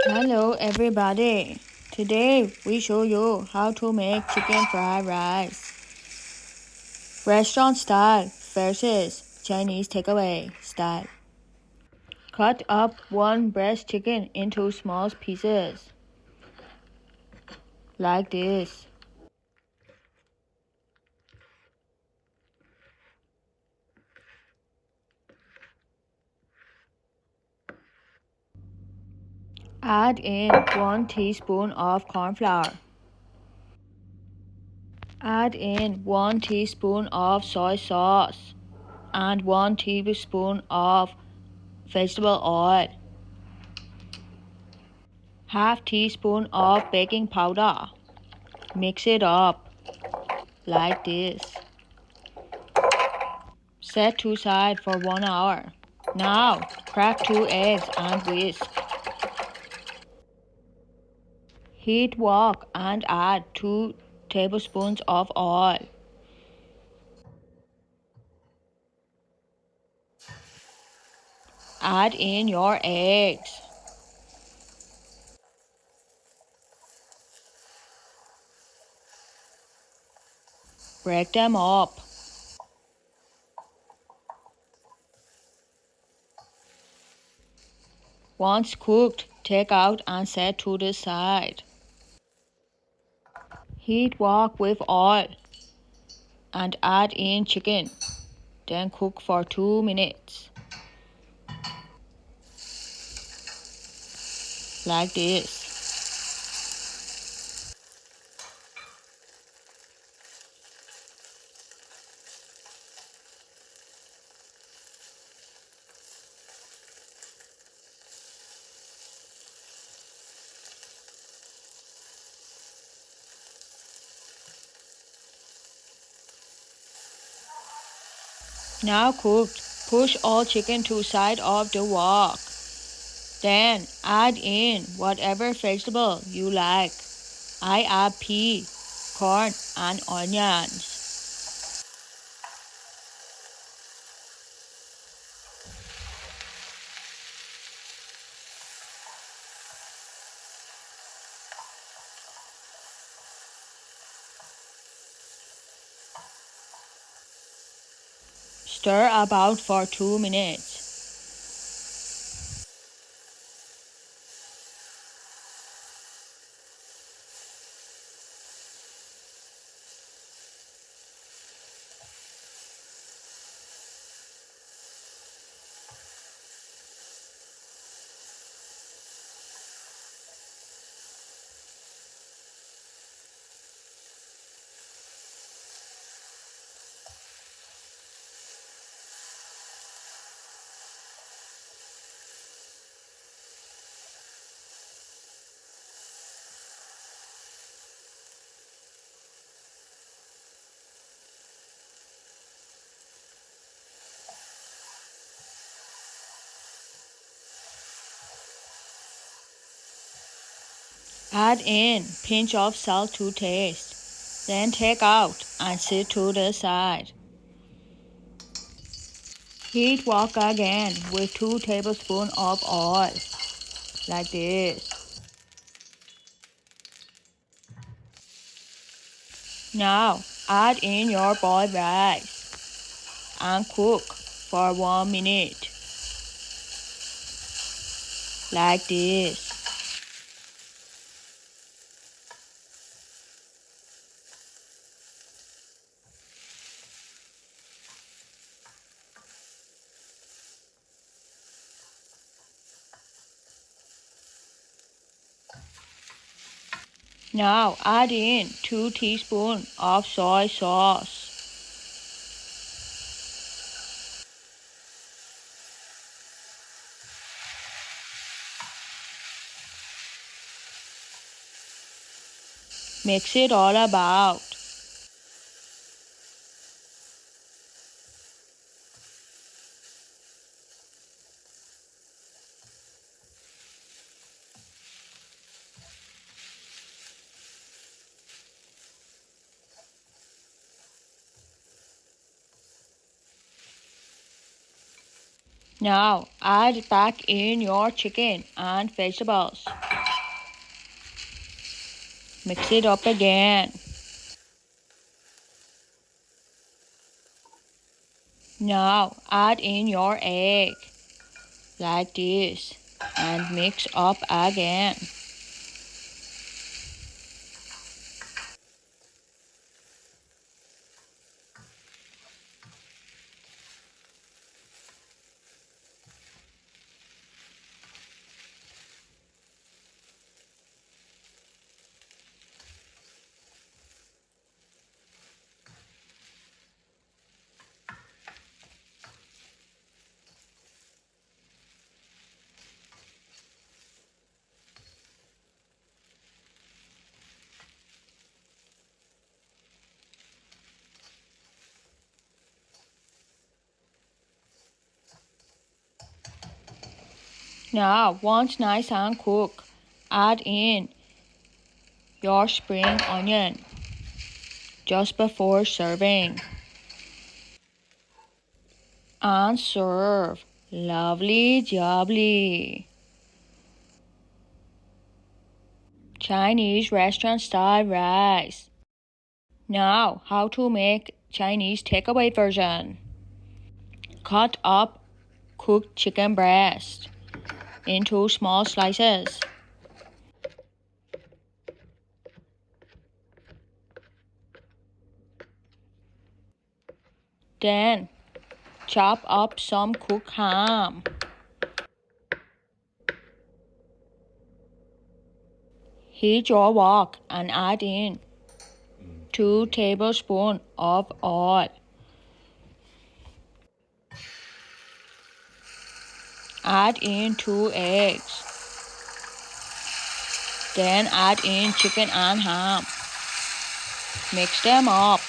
Hello everybody. Today we show you how to make chicken fried rice. Restaurant style versus Chinese takeaway style. Cut up one breast chicken into small pieces. Like this. Add in 1 teaspoon of cornflour. Add in 1 teaspoon of soy sauce and 1 tablespoon of vegetable oil. Half teaspoon of baking powder. Mix it up like this. Set to side for 1 hour. Now crack 2 eggs and whisk. Heat wok and add 2 tablespoons of oil. Add in your eggs. Break them up. Once cooked, take out and set to the side. Heat wok with oil and add in chicken. Then cook for 2 minutes. Like this. Now cooked, push all chicken to side of the wok. Then add in whatever vegetable you like. I add pea, corn, and onions. Stir about for 2 minutes. Add in pinch of salt to taste. Then take out and set to the side. Heat wok again with 2 tablespoons of oil. Like this. Now add in your boiled rice and cook for 1 minute. Like this. Now add in 2 teaspoons of soy sauce. Mix it all about. Now add back in your chicken and vegetables. Mix it up again. Now add in your egg, like this, and mix up again. Now, once nice and cooked, add in your spring onion just before serving and serve. Lovely jubbly. Chinese restaurant style rice. Now, how to make Chinese takeaway version. Cut up cooked chicken breast into small slices. Then, chop up some cooked ham. Heat your wok and add in 2 tablespoons of oil. Add in 2 eggs. Then add in chicken and ham. Mix them up.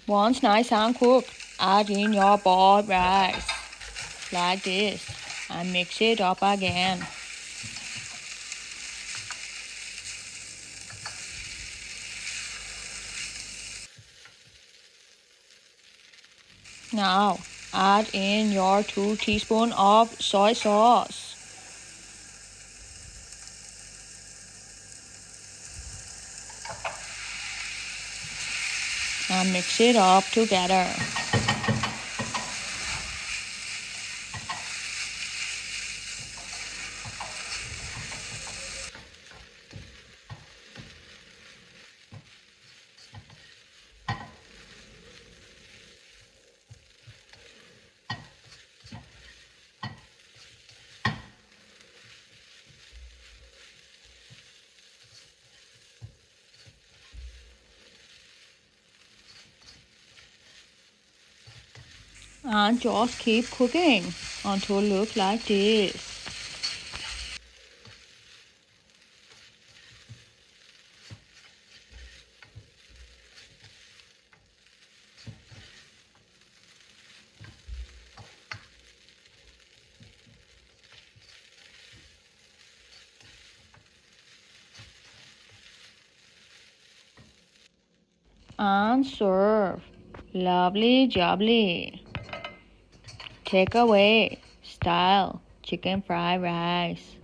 Once nice and cooked, add in your boiled rice, like this, and mix it up again. Now, add in your 2 teaspoons of soy sauce. And mix it up together. And just keep cooking until it looks like this. And serve. Lovely jubbly. Takeaway style chicken fried rice.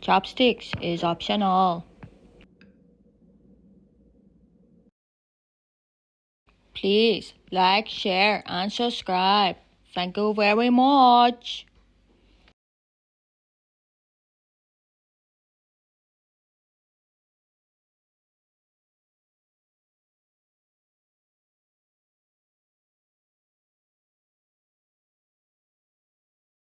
Chopsticks is optional. Please like, share, and subscribe. Thank you very much.